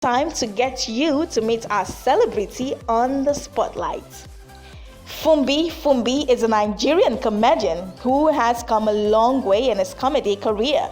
Time to get you to meet our celebrity on the spotlight. Funbi Funbi is a Nigerian comedian who has come a long way in his comedy career.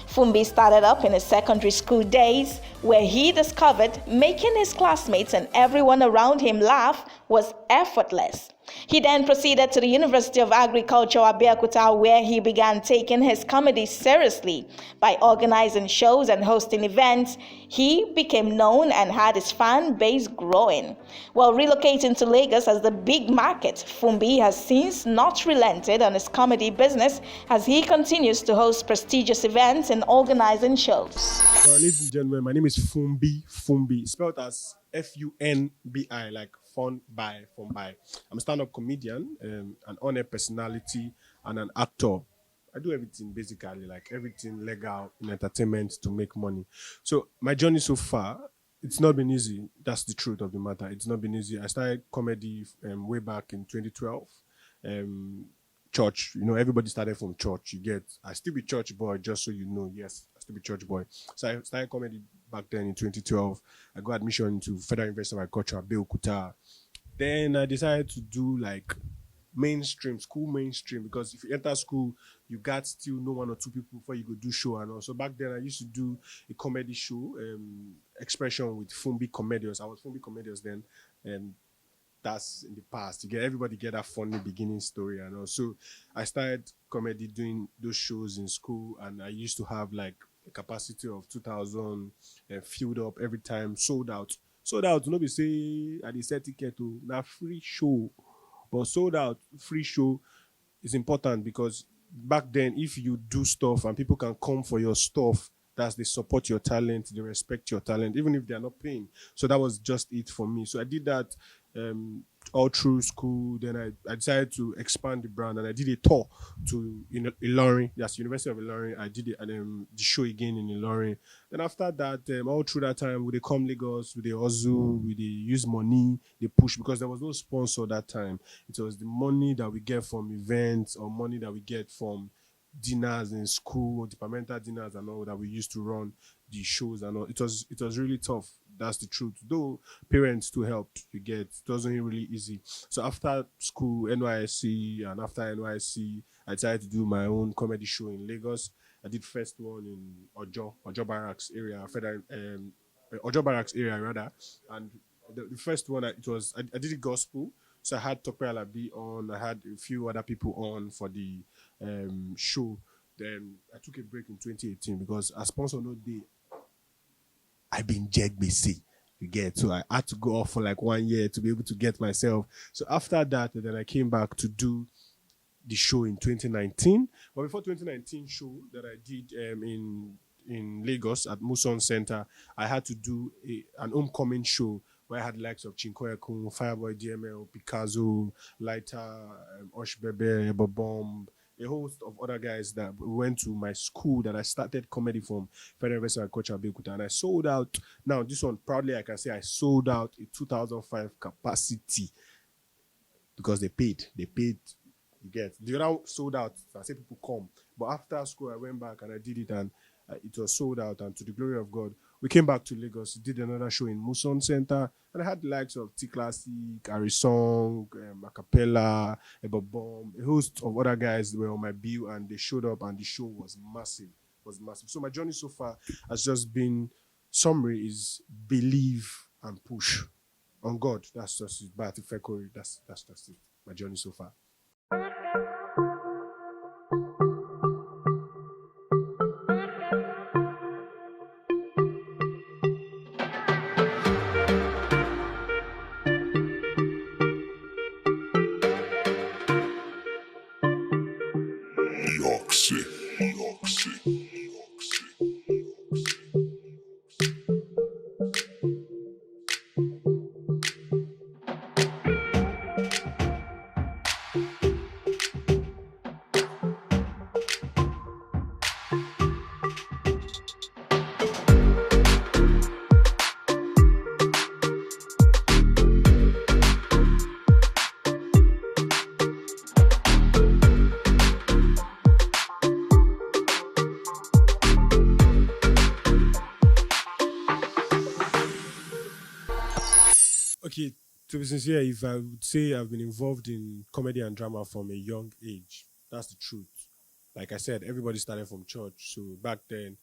Funbi started up in his secondary school days, where he discovered making his classmates and everyone around him laugh was effortless. He then proceeded to the University of Agriculture, ABEOKUTA, where he began taking his comedy seriously. By organizing shows and hosting events, he became known and had his fan base growing. While relocating to Lagos as the big market, Funbi has since not relented on his comedy business as he continues to host prestigious events and organizing shows. Ladies and gentlemen, my name is Funbi Funbi, spelled as Funbi, like fun by Funbi. I'm a stand-up comedian, an on-air personality, and an actor. I do everything basically, like everything legal in entertainment to make money. So my journey so far, it's not been easy. That's the truth of the matter. It's not been easy. I started comedy way back in 2012. Church, everybody started from church. I still be church boy, just so you know. Yes, I still be church boy. So I started comedy back then in 2012. I got admission into Federal University of Agriculture, ABEOKUTA. Then I decided to do like school mainstream, because if you enter school, you got still know one or two people before you go do show and all. So back then I used to do a comedy show, Expression with FUNBICOMEDIOUS. I was FUNBICOMEDIOUS then, and that's in the past. Everybody get that funny beginning story and all. So I started comedy doing those shows in school, and I used to have like a capacity of 2,000 filled up every time, sold out. No be say I dey sell ticket to na free show, but sold out free show is important, because back then if you do stuff and people can come for your stuff, they support your talent, they respect your talent, even if they are not paying. So that was just it for me. So I did that all through school. Then I decided to expand the brand, and I did a tour to ILORIN, yes, University of ILORIN. I did it, and the show again in ILORIN. Then after that, all through that time, we come Lagos, we hustle, we use money, they push, because there was no sponsor that time. It was the money that we get from events, or money that we get from dinners in school, departmental dinners and all, that we used to run the shows and all. It was really tough. That's the truth. Though parents to help, it wasn't really easy. So after school, NYSC, and after NYSC, I decided to do my own comedy show in Lagos. I did first one in Ojo Barracks area, Ojo Barracks area rather. And the first one, I did the gospel. So I had Tope Alabi on, I had a few other people on for the show. Then I took a break in 2018 because as sponsor no day, I been JBC. You get, so I had to go off for like 1 year to be able to get myself. So after that, then I came back to do the show in 2019. But before 2019 show that I did in Lagos at Muson Center, I had to do an homecoming show where I had the likes of Chinkoyakun, Fireboy DML, Picasso, Lighter, Oshbebe, Bomb, a host of other guys that went to my school that I started comedy from, Federal University of Agriculture, ABEOKUTA, and I sold out. Now, this one, proudly, I can say I sold out a 2005 capacity because they paid. You get. The other sold out, so I said people come. But after school, I went back and I did it, and it was sold out, and to the glory of God, we came back to Lagos, did another show in Muson Center, and I had the likes of T Classic, Arisong, Acapella, Bomb, a host of other guys were on my bill, and they showed up, and the show was massive. So my journey so far has just been, summary is believe and push on God. That's just it. But that's just it. My journey so far. Okay, to be sincere, if I would say I've been involved in comedy and drama from a young age, that's the truth. Like I said, everybody started from church. So back then,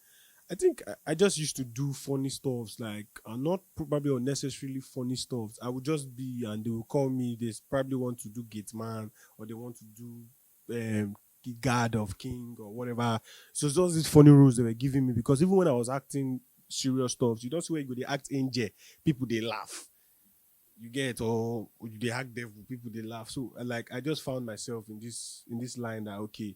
I think I just used to do funny stuffs, like not probably unnecessarily funny stuffs. I would just be, and they will call me. They probably want to do gate man, or they want to do the guard of king or whatever. So it's just these funny roles they were giving me, because even when I was acting serious stuff, you don't see where you go, they act angel, people they laugh. You get, or they act devil, people they laugh. So like I just found myself in this line that okay,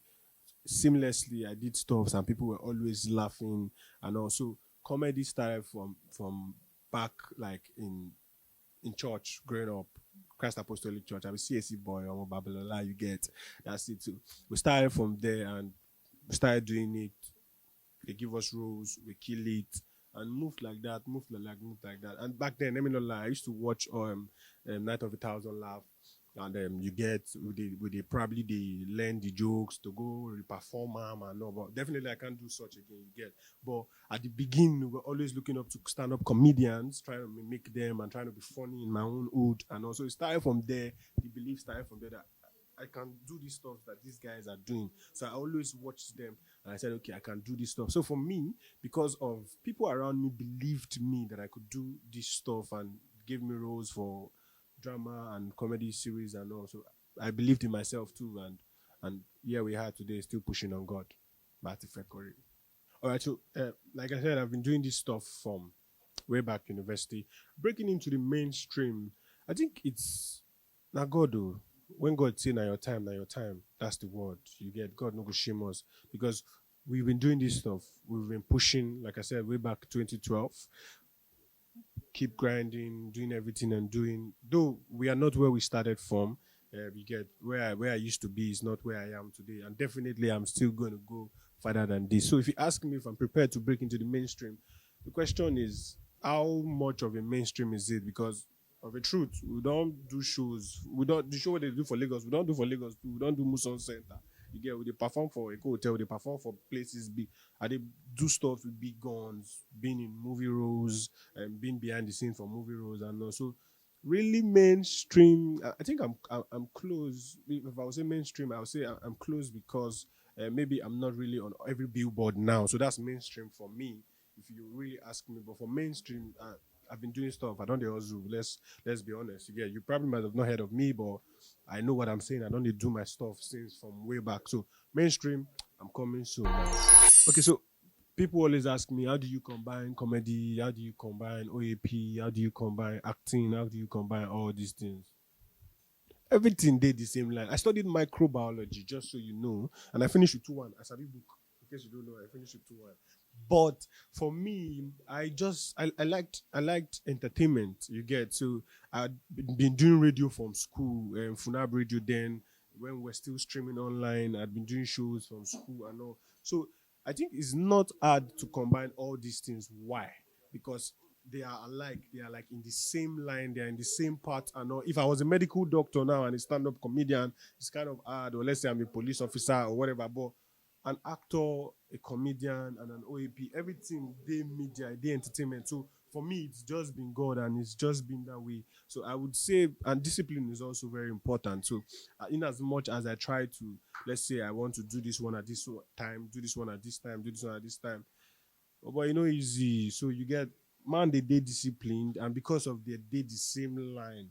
seamlessly I did stuff and people were always laughing. And also comedy started from back, like in church growing up. Christ Apostolic Church. I'm a CSC boy, I'm a Babylon, you get. That's it too. We started from there and we started doing it. They give us roles, we kill it, and moved like that, moved like that. And back then, let me not lie, I used to watch Night of a Thousand Laugh, and you get they probably they learn the jokes to go perform them and all. But definitely, I can't do such again. You get, but at the beginning, we were always looking up to stand-up comedians, trying to mimic them and trying to be funny in my own hood. And also, it started from there. The belief started from there that I can do this stuff that these guys are doing. So I always watched them and I said, okay, I can do this stuff. So for me, because of people around me believed me that I could do this stuff and gave me roles for drama and comedy series and all. So I believed in myself too. And here we are today, still pushing on God. Bati Fekori. All right, so like I said, I've been doing this stuff from way back university. Breaking into the mainstream, I think it's not God though. When God say now your time, that's the word. You get, God no go shame us, because we've been doing this stuff. We've been pushing, like I said, way back 2012. Keep grinding, doing everything and doing. Though we are not where we started from, we get where I used to be is not where I am today, and definitely I'm still going to go further than this. So if you ask me if I'm prepared to break into the mainstream, the question is how much of a mainstream is it? Because of the truth, we don't do shows. We don't the show what they do for Lagos. We don't do for Lagos. We don't do Muson Center. You get, they perform for a hotel. They perform for places big. And they do stuff with big guns, being in movie roles and being behind the scenes for movie roles and also really mainstream. I think I'm close. If I would say mainstream, I would say I'm close because maybe I'm not really on every billboard now. So that's mainstream for me. If you really ask me, but for mainstream, I've been doing stuff. I don't do Ozu. Let's be honest. Yeah, you probably might have not heard of me, but I know what I'm saying. I don't need to do my stuff since from way back. So mainstream, I'm coming soon now. Okay, so people always ask me, how do you combine comedy? How do you combine OAP? How do you combine acting? How do you combine all these things? Everything did the same line. I studied microbiology, just so you know, and I finished with 2-1. I studied book. In case you don't know, I finished with 2-1. But for me, I liked entertainment. You get, so I'd been doing radio from school, Funab Radio. Then when we're still streaming online, I'd been doing shows from school and all. So I think it's not hard to combine all these things. Why? Because they are alike. They are like in the same line. They are in the same part and all. If I was a medical doctor now and a stand-up comedian, it's kind of hard. Or let's say I'm a police officer or whatever. But an actor, a comedian, and an OAP, everything, they media, they entertainment. So for me, it's just been God and it's just been that way. So I would say, and discipline is also very important. So in as much as I try to, let's say I want to do this one at this time, do this one at this time, do this one at this time. But you know, easy. So you get, man, they disciplined, and because of they the same line.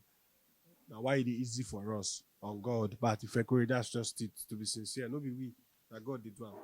Now, why it easy for us on God? But if I could, that's just it. To be sincere, no be we. That God did well.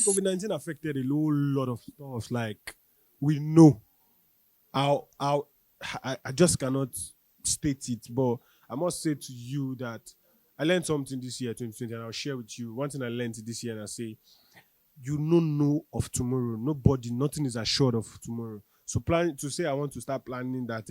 COVID-19 affected a whole lot of stuff. Like we know how I just cannot state it, but I must say to you that I learned something this year, 2020, and I'll share with you. One thing I learned this year, and I say, you don't know of tomorrow. Nobody, nothing is assured of tomorrow. So plan to say I want to start planning that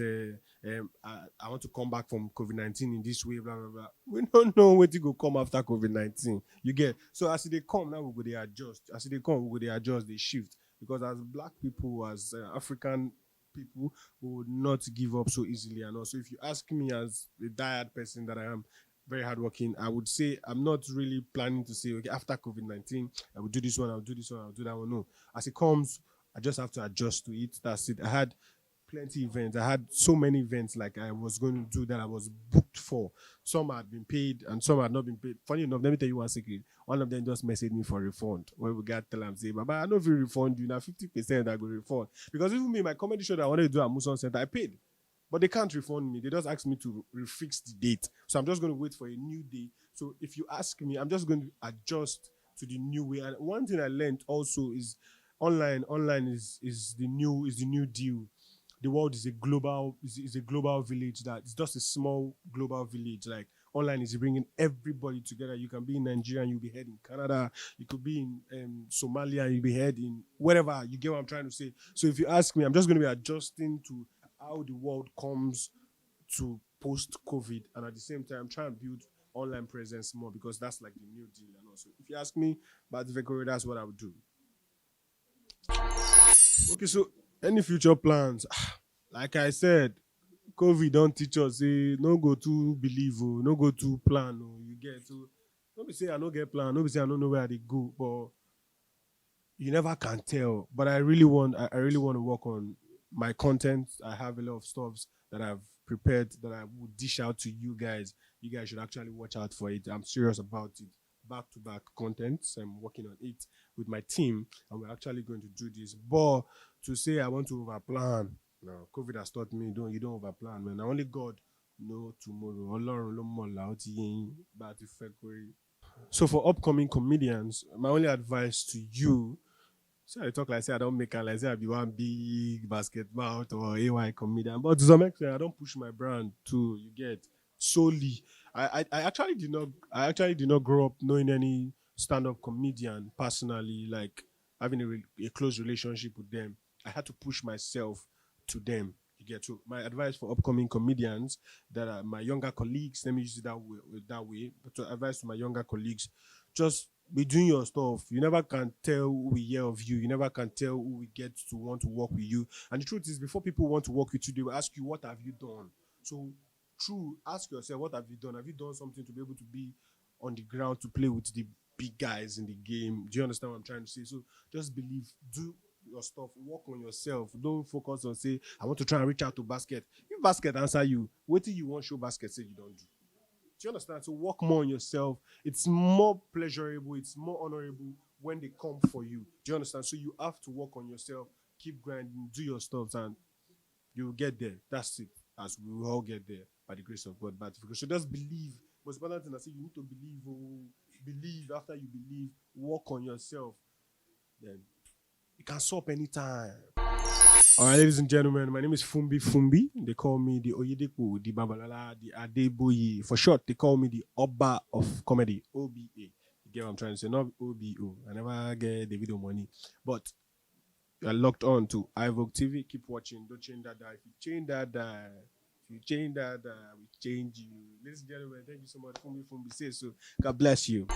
I want to come back from COVID-19 in this way, blah blah blah. We don't know when to go come after COVID-19. You get so as they come now we go they adjust. As they come we go they adjust, they shift because as black people, as African people, we would not give up so easily. And also, if you ask me as a diehard person that I am, very hardworking, I would say I'm not really planning to say, okay, after COVID-19, I will do this one, I'll do this one, I'll do that one. No. As it comes, I just have to adjust to it. That's it. I had plenty events. I had so many events like I was going to do that I was booked for. Some had been paid and some had not been paid. Funny enough, let me tell you one secret. One of them just messaged me for refund. When we got tell them, say, Baba, I know if you refund you, now 50% I go refund. Because even me, my comedy show that I wanted to do at Muson Center, I paid. But they can't refund me. They just asked me to refix the date. So I'm just going to wait for a new day. So if you ask me, I'm just going to adjust to the new way. And one thing I learned also is online is the new deal. The world is a global village that it's just a small global village. Like online is bringing everybody together. You can be in Nigeria and you'll be head in Canada. You could be in Somalia and you'll be head in wherever. You get what I'm trying to say. So if you ask me, I'm just going to be adjusting to how the world comes to post-COVID, and at the same time try and build online presence more because that's like the new deal. And also, if you ask me about the that's what I would do. Okay, so any future plans? Like I said, COVID don't teach us, say, no go to believe, no go to plan, you get. So, don't be say I don't get plan, don't be say I don't know where they go, but you never can tell. But I really want to work on my content. I have a lot of stuff that I've prepared that I would dish out to you guys. You guys should actually watch out for it. I'm serious about it. Back-to-back content. I'm working on it with my team, and we're actually going to do this. But to say I want to overplan, no, COVID has taught me you don't overplan, man. Only God know tomorrow. So for upcoming comedians, my only advice to you. So I talk like say I don't make it like say I be one big basketball or AY comedian. But to some extent, I don't push my brand too. You get solely. I actually did not grow up knowing any stand-up comedian personally, like having a close relationship with them. I had to push myself to them. You get to my advice for upcoming comedians that are my younger colleagues. Let me use it that way. But to advise to my younger colleagues, just be doing your stuff. You never can tell who we hear of you. You never can tell who we get to want to work with you. And the truth is, before people want to work with you, they will ask you, what have you done? So, ask yourself, what have you done? Have you done something to be able to be on the ground to play with the big guys in the game? Do you understand what I'm trying to say? So, just believe, do your stuff, work on yourself. Don't focus on, say, I want to try and reach out to basket. If basket answer you, what do you want show basket say you don't do? Do you understand? So work more on yourself. It's more pleasurable. It's more honorable when they come for you. Do you understand? So you have to work on yourself. Keep grinding. Do your stuff, and you'll get there. That's it. As we will all get there by the grace of God. But so just believe. But important thing I say, you need to believe. Believe. After you believe, work on yourself. Then you can stop anytime. All right, ladies and gentlemen, my name is Funbi Funbi. They call me the Oyedepo, the Babalala, the Adeboye. For short, they call me the Oba of Comedy, OBA. You get what I'm trying to say? Not OBO. I never get the video money. But you are locked on to I-Vogue TV. Keep watching. Don't change that. If you change that, we change you. Ladies and gentlemen, thank you so much. Funbi Funbi says so. God bless you.